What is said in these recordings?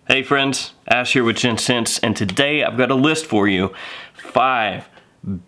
Hey friends, Ash here with Gents, and today I've got a list for you. 5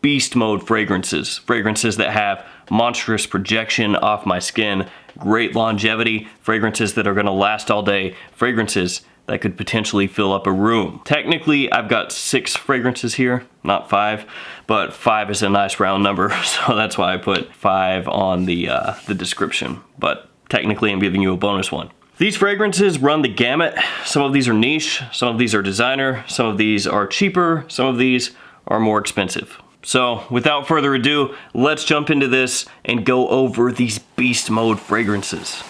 beast mode fragrances. Fragrances that have monstrous projection off my skin, great longevity, fragrances that are gonna last all day, fragrances that could potentially fill up a room. Technically, I've got 6 fragrances here, not 5, but 5 is a nice round number, so that's why I put 5 on the description. But technically, I'm giving you a bonus one. These fragrances run the gamut. Some of these are niche, some of these are designer, some of these are cheaper, some of these are more expensive. So without further ado, let's jump into this and go over these beast mode fragrances.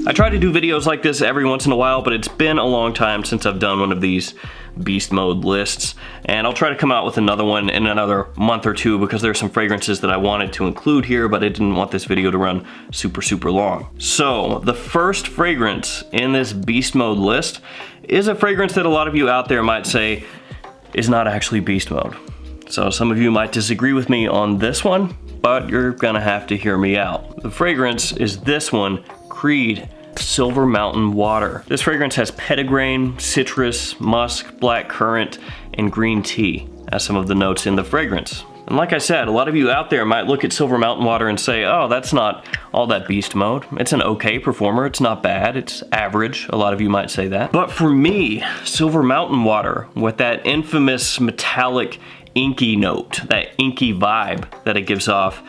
I try to do videos like this every once in a while, but it's been a long time since I've done one of these beast mode lists, and I'll try to come out with another one in another month or two because there's some fragrances that I wanted to include here, but I didn't want this video to run super long. So the first fragrance in this beast mode list is a fragrance that a lot of you out there might say is not actually beast mode. So some of you might disagree with me on this one, but you're gonna have to hear me out. The fragrance is this one, Creed Silver Mountain Water. This fragrance has petitgrain, citrus, musk, black currant, and green tea as some of the notes in the fragrance. And like I said, a lot of you out there might look at Silver Mountain Water and say, oh, that's not all that beast mode. It's an okay performer, it's not bad, it's average. A lot of you might say that. But for me, Silver Mountain Water, with that infamous metallic inky note, that inky vibe that it gives off,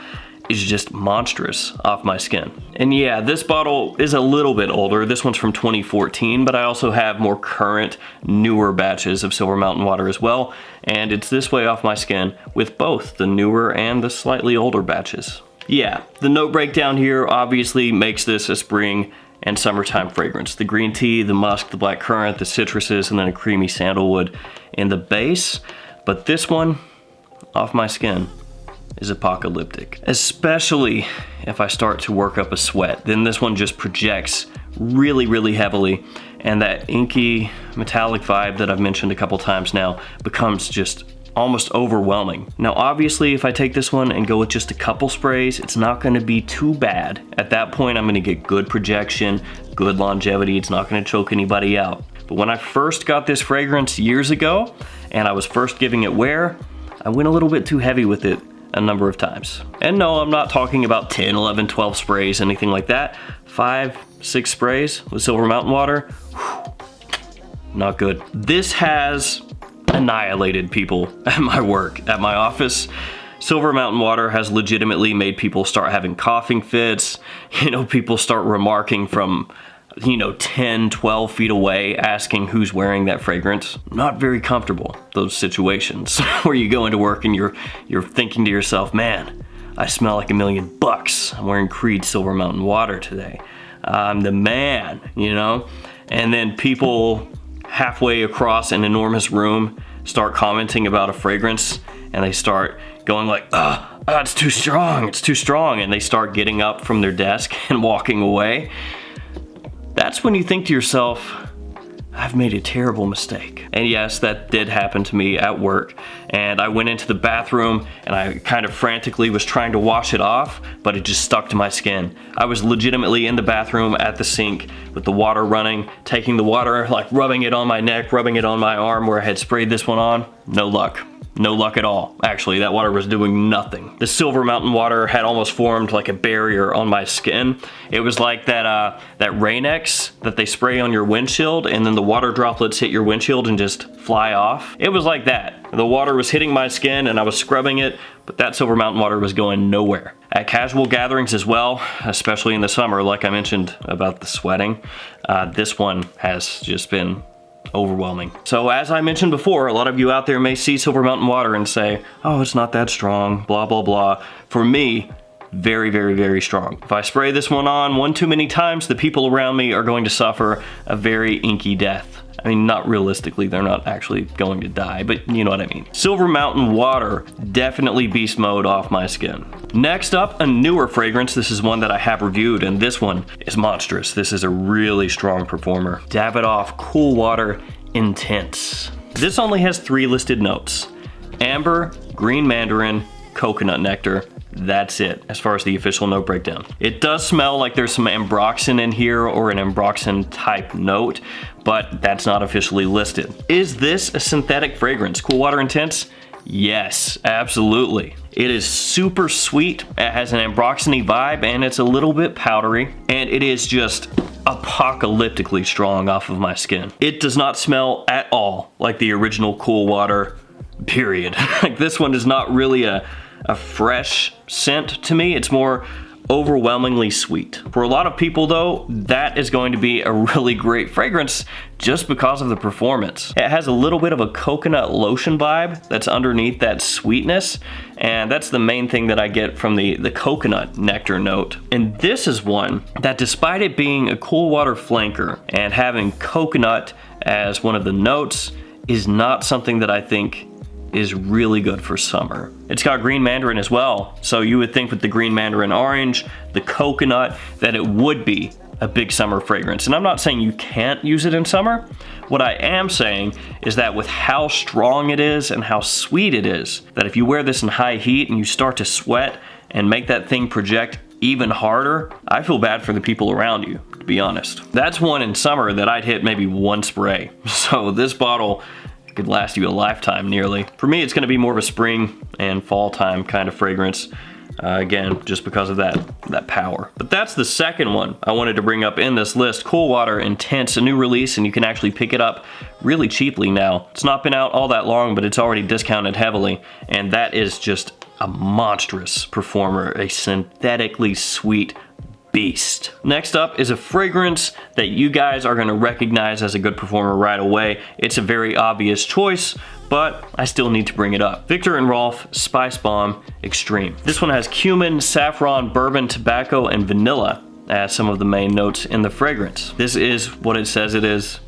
is just monstrous off my skin. And yeah, this bottle is a little bit older. This one's from 2014, but I also have more current, newer batches of Silver Mountain Water as well, and it's this way off my skin with both the newer and the slightly older batches. Yeah, the note breakdown here obviously makes this a spring and summertime fragrance. The green tea, the musk, the black currant, the citruses, and then a creamy sandalwood in the base. But this one, off my skin, is apocalyptic. Especially if I start to work up a sweat. Then this one just projects really heavily, and that inky metallic vibe that I've mentioned a couple times now becomes just almost overwhelming. Now obviously if I take this one and go with just a couple sprays, it's not gonna be too bad. At that point I'm gonna get good projection, good longevity, it's not gonna choke anybody out. But when I first got this fragrance years ago, and I was first giving it wear, I went a little bit too heavy with it a number of times. And no, I'm not talking about 10, 11, 12 sprays, anything like that. 5, 6 sprays with Silver Mountain Water, whew, not good. This has annihilated people at my work, at my office. Silver Mountain Water has legitimately made people start having coughing fits. You know, people start remarking from 10, 12 feet away, asking who's wearing that fragrance. Not very comfortable, those situations where you go into work and you're thinking to yourself, man, I smell like $1 million. I'm wearing Creed Silver Mountain Water today. I'm the man, And then people halfway across an enormous room start commenting about a fragrance, and they start going like, it's too strong, and they start getting up from their desk and walking away. That's when you think to yourself, I've made a terrible mistake. And yes, that did happen to me at work. And I went into the bathroom and I kind of frantically was trying to wash it off, but it just stuck to my skin. I was legitimately in the bathroom at the sink with the water running, taking the water, like rubbing it on my neck, rubbing it on my arm where I had sprayed this one on. No luck. No luck at all. Actually, that water was doing nothing. The Silver Mountain Water had almost formed like a barrier on my skin. It was like that Rain-X that they spray on your windshield, and then the water droplets hit your windshield and just fly off. It was like that. The water was hitting my skin and I was scrubbing it, but that Silver Mountain Water was going nowhere. At casual gatherings as well, especially in the summer, like I mentioned about the sweating, this one has just been overwhelming. So as I mentioned before, a lot of you out there may see Silver Mountain Water and say, oh, it's not that strong, blah, blah, blah. For me, very strong. If I spray this one on one too many times, the people around me are going to suffer a very inky death. I mean, not realistically, they're not actually going to die, but you know what I mean. Silver Mountain Water, definitely beast mode off my skin. Next up, a newer fragrance. This is one that I have reviewed, and this one is monstrous. This is a really strong performer. Davidoff Cool Water Intense. This only has 3 listed notes: amber, green mandarin, coconut nectar. That's it as far as the official note breakdown. It does smell like there's some ambroxan in here or an ambroxan type note, but that's not officially listed. Is this a synthetic fragrance? Cool Water Intense? Yes, absolutely. It is super sweet, it has an ambroxany vibe, and it's a little bit powdery, and it is just apocalyptically strong off of my skin. It does not smell at all like the original Cool Water, period. Like, this one is not really a fresh scent to me. It's more overwhelmingly sweet. For a lot of people though, that is going to be a really great fragrance just because of the performance. It has a little bit of a coconut lotion vibe that's underneath that sweetness, and that's the main thing that I get from the coconut nectar note. And this is one that, despite it being a Cool Water flanker and having coconut as one of the notes, is not something that I think is really good for summer. It's got green mandarin as well, so you would think with the green mandarin orange, the coconut, that it would be a big summer fragrance. And I'm not saying you can't use it in summer. What I am saying is that with how strong it is and how sweet it is, that if you wear this in high heat and you start to sweat and make that thing project even harder, I feel bad for the people around you, to be honest. That's one in summer that I'd hit maybe one spray. So this bottle could last you a lifetime nearly. For me, it's gonna be more of a spring and fall time kind of fragrance. Again, just because of that power. But that's the second one I wanted to bring up in this list, Cool Water Intense, a new release, and you can actually pick it up really cheaply now. It's not been out all that long, but it's already discounted heavily, and that is just a monstrous performer, a synthetically sweet beast. Next up is a fragrance that you guys are gonna recognize as a good performer right away. It's a very obvious choice, but I still need to bring it up. Viktor & Rolf Spice Bomb Extreme. This one has cumin, saffron, bourbon, tobacco, and vanilla as some of the main notes in the fragrance. This is what it says it is.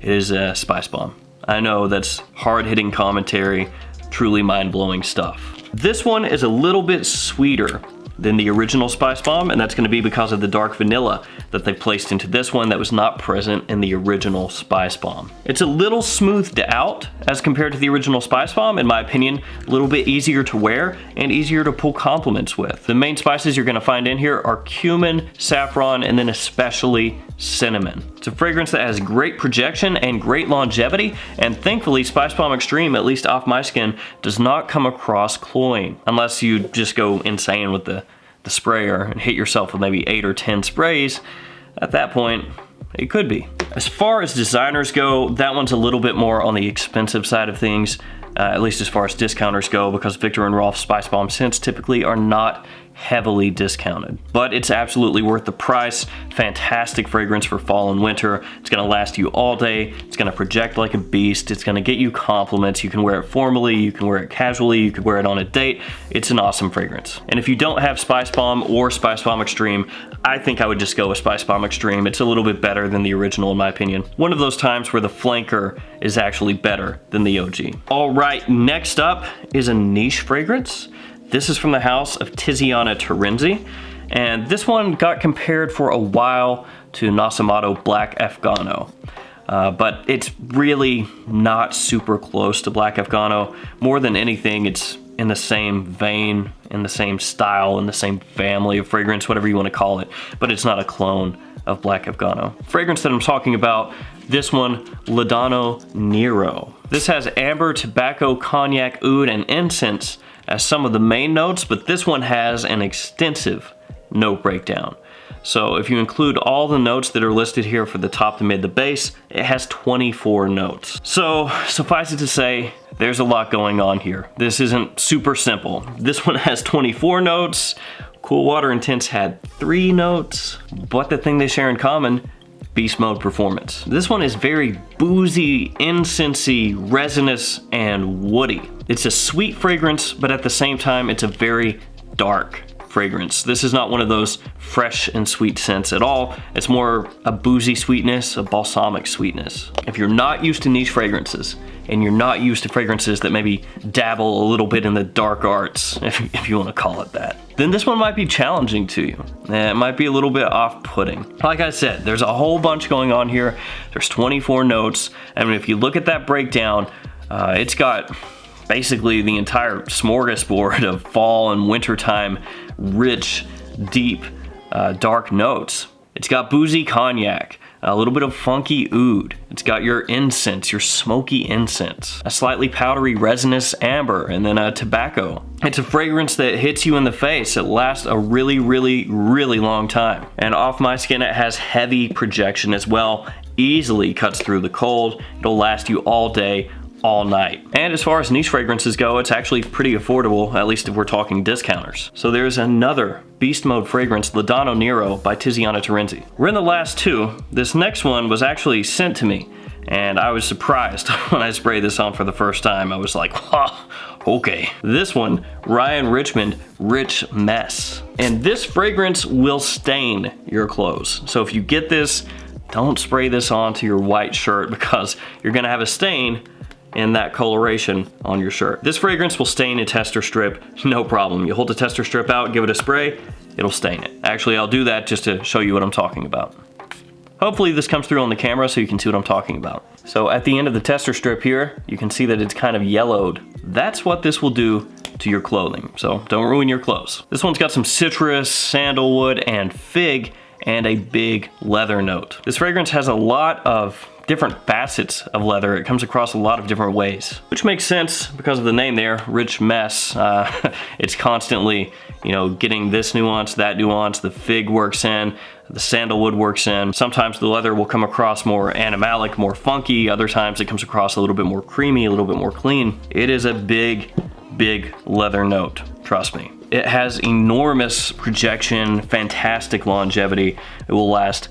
It is a spice bomb. I know that's hard-hitting commentary, truly mind-blowing stuff. This one is a little bit sweeter than the original Spice Bomb, and that's gonna be because of the dark vanilla that they placed into this one that was not present in the original Spice Bomb. It's a little smoothed out as compared to the original Spice Bomb, in my opinion, a little bit easier to wear and easier to pull compliments with. The main spices you're gonna find in here are cumin, saffron, and then especially cinnamon. It's a fragrance that has great projection and great longevity, and thankfully Spice Bomb Extreme, at least off my skin, does not come across cloying, unless you just go insane with the sprayer and hit yourself with maybe 8 or 10 sprays. At that point, it could be. As far as designers go, that one's a little bit more on the expensive side of things, at least as far as discounters go, because Viktor & Rolf Spice Bomb scents typically are not heavily discounted. But it's absolutely worth the price. Fantastic fragrance for fall and winter. It's gonna last you all day. It's gonna project like a beast. It's gonna get you compliments. You can wear it formally, you can wear it casually, you could wear it on a date. It's an awesome fragrance. And if you don't have Spice Bomb or Spice Bomb Extreme, I think I would just go with Spice Bomb Extreme. It's a little bit better than the original in my opinion. One of those times where the flanker is actually better than the OG. All right, next up is a niche fragrance. This is from the house of Tiziana Terenzi, and this one got compared for a while to Nasamato Black Afgano, but it's really not super close to Black Afgano. More than anything, it's in the same vein, in the same style, in the same family of fragrance, whatever you want to call it, but it's not a clone of Black Afgano. Fragrance that I'm talking about, this one, Laudano Nero. This has amber, tobacco, cognac, oud, and incense as some of the main notes, but this one has an extensive note breakdown. So if you include all the notes that are listed here for the top, the mid, the base, it has 24 notes. So suffice it to say, there's a lot going on here. This isn't super simple. This one has 24 notes. Cool Water Intense had 3 notes, but the thing they share in common, beast mode performance. This one is very boozy, incensey, resinous, and woody. It's a sweet fragrance, but at the same time, it's a very dark fragrance. This is not one of those fresh and sweet scents at all. It's more a boozy sweetness, a balsamic sweetness. If you're not used to niche fragrances, and you're not used to fragrances that maybe dabble a little bit in the dark arts, if you want to call it that, then this one might be challenging to you. It might be a little bit off-putting. Like I said, there's a whole bunch going on here. There's 24 notes. I mean, if you look at that breakdown, it's got basically the entire smorgasbord of fall and wintertime rich, deep, dark notes. It's got boozy cognac, a little bit of funky oud. It's got your incense, your smoky incense, a slightly powdery resinous amber, and then a tobacco. It's a fragrance that hits you in the face. It lasts a really, really, really long time. And off my skin, it has heavy projection as well. Easily cuts through the cold. It'll last you all day, all night. And as far as niche fragrances go, it's actually pretty affordable, at least if we're talking discounters. So there's another beast mode fragrance, Laudano Nero by Tiziana Terenzi. We're in the last two. This next one was actually sent to me, and I was surprised when I sprayed this on for the first time. I was like, okay. This one, Ryan Richmond, Rich Mess. And this fragrance will stain your clothes. So if you get this, don't spray this onto your white shirt because you're gonna have a stain in that coloration on your shirt. This fragrance will stain a tester strip, no problem. You hold the tester strip out, give it a spray, it'll stain it. Actually, I'll do that just to show you what I'm talking about. Hopefully this comes through on the camera so you can see what I'm talking about. So at the end of the tester strip here, you can see that it's kind of yellowed. That's what this will do to your clothing, so don't ruin your clothes. This one's got some citrus, sandalwood, and fig, and a big leather note. This fragrance has a lot of different facets of leather. It comes across a lot of different ways, which makes sense because of the name there, Rich Mess. It's constantly, you know, getting this nuance, that nuance, the fig works in, the sandalwood works in. Sometimes the leather will come across more animalic, more funky. Other times it comes across a little bit more creamy, a little bit more clean. It is a big, big leather note, trust me. It has enormous projection, fantastic longevity. It will last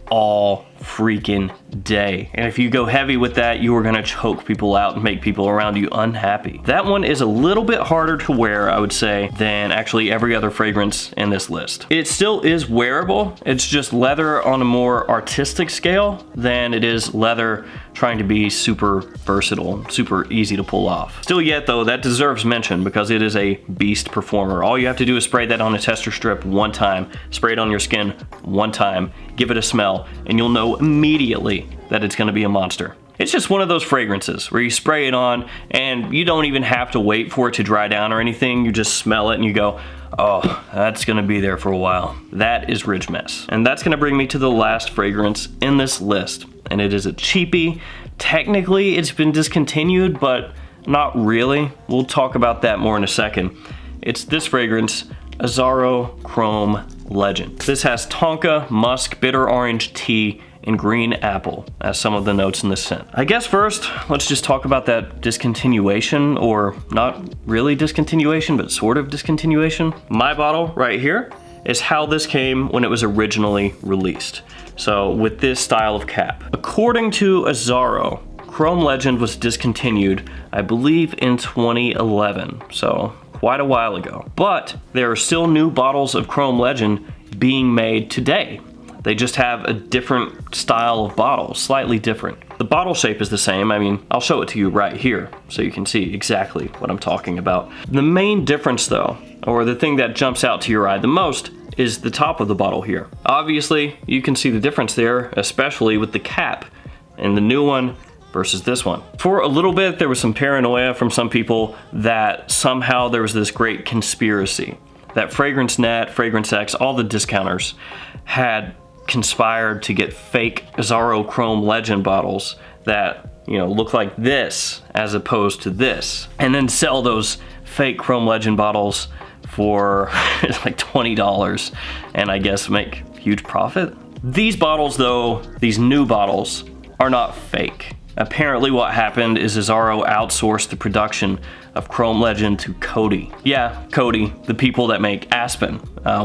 all freaking day. And if you go heavy with that, you are gonna choke people out and make people around you unhappy. That one is a little bit harder to wear, I would say, than actually every other fragrance in this list. It still is wearable. It's just leather on a more artistic scale than it is leather trying to be super versatile, super easy to pull off. Still yet though, that deserves mention because it is a beast performer. All you have to do is spray that on a tester strip one time, spray it on your skin one time, give it a smell, and you'll know immediately that it's gonna be a monster. It's just one of those fragrances where you spray it on and you don't even have to wait for it to dry down or anything. You just smell it and you go, oh, that's gonna be there for a while. That is Rich Mess. And that's gonna bring me to the last fragrance in this list. And it is a cheapie. Technically, it's been discontinued, but not really. We'll talk about that more in a second. It's this fragrance, Azzaro Chrome Legend. This has tonka, musk, bitter orange, tea, and green apple as some of the notes in this scent. I guess first, let's just talk about that discontinuation, or not really discontinuation, but sort of discontinuation. My bottle right here is how this came when it was originally released. So with this style of cap. According to Azzaro, Chrome Legend was discontinued, I believe in 2011, so quite a while ago. But there are still new bottles of Chrome Legend being made today. They just have a different style of bottle, slightly different. The bottle shape is the same. I mean, I'll show it to you right here so you can see exactly what I'm talking about. The main difference though, or the thing that jumps out to your eye the most, is the top of the bottle here. Obviously, you can see the difference there, especially with the cap and the new one versus this one. For a little bit, there was some paranoia from some people that somehow there was this great conspiracy that Fragrance Net, Fragrance X, all the discounters had conspired to get fake Azzaro Chrome Legend bottles that, you know, look like this as opposed to this, and then sell those fake Chrome Legend bottles for like $20 and I guess make huge profit. These bottles though, these new bottles, are not fake. Apparently what happened is Azzaro outsourced the production of Chrome Legend to Coty. Yeah, Coty, the people that make Aspen,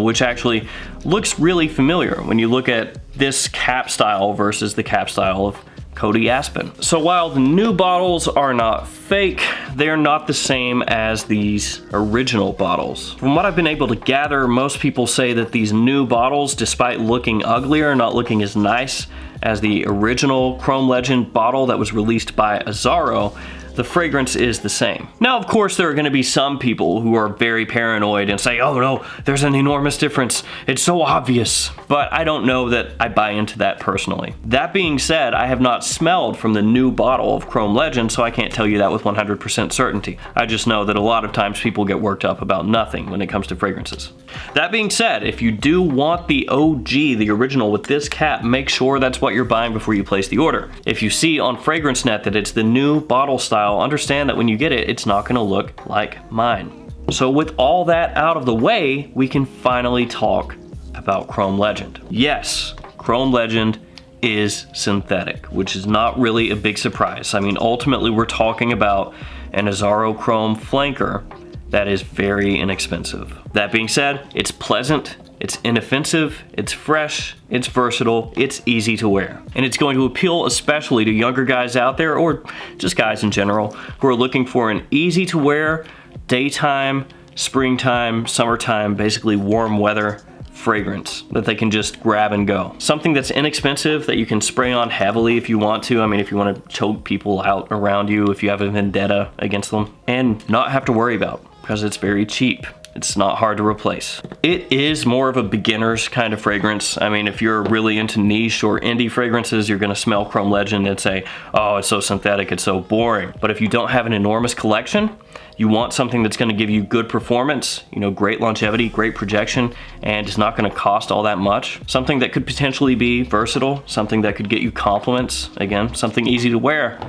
which actually looks really familiar when you look at this cap style versus the cap style of Coty Aspen. So while the new bottles are not fake, they're not the same as these original bottles. From what I've been able to gather, most people say that these new bottles, despite looking uglier, not looking as nice as the original Chrome Legend bottle that was released by Azzaro, the fragrance is the same. Now, of course, there are going to be some people who are very paranoid and say, oh no, there's an enormous difference. It's so obvious. But I don't know that I buy into that personally. That being said, I have not smelled from the new bottle of Chrome Legend, so I can't tell you that with 100% certainty. I just know that a lot of times people get worked up about nothing when it comes to fragrances. That being said, if you do want the OG, the original with this cap, make sure that's what you're buying before you place the order. If you see on FragranceNet that it's the new bottle style, understand that when you get it, it's not going to look like mine. So with all that out of the way, we can finally talk about Chrome Legend. Yes, Chrome Legend is synthetic, which is not really a big surprise. I mean, ultimately we're talking about an Azzaro Chrome flanker that is very inexpensive. That being said, it's pleasant, it's inoffensive, it's fresh, it's versatile, it's easy to wear. And it's going to appeal especially to younger guys out there, or just guys in general, who are looking for an easy to wear, daytime, springtime, summertime, basically warm weather fragrance that they can just grab and go. Something that's inexpensive that you can spray on heavily if you want to. I mean, if you want to choke people out around you, if you have a vendetta against them, and not have to worry about, because it's very cheap. It's not hard to replace. It is more of a beginner's kind of fragrance. I mean, if you're really into niche or indie fragrances, you're gonna smell Chrome Legend and say, oh, it's so synthetic, it's so boring. But if you don't have an enormous collection, you want something that's gonna give you good performance, you know, great longevity, great projection, and it's not gonna cost all that much. Something that could potentially be versatile, something that could get you compliments, again, something easy to wear.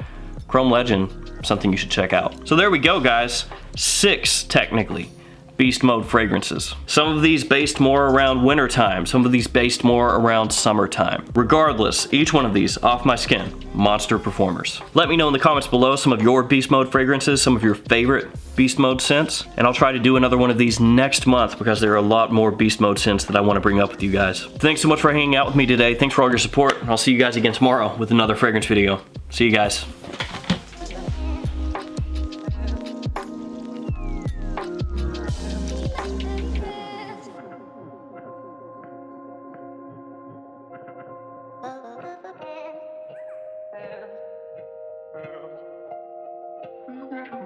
Chrome Legend, something you should check out. So there we go, guys. 6, technically, beast mode fragrances. Some of these based more around wintertime, some of these based more around summertime. Regardless, each one of these, off my skin, monster performers. Let me know in the comments below some of your beast mode fragrances, some of your favorite beast mode scents, and I'll try to do another one of these next month because there are a lot more beast mode scents that I want to bring up with you guys. Thanks so much for hanging out with me today. Thanks for all your support, and I'll see you guys again tomorrow with another fragrance video. See you guys. Thank you.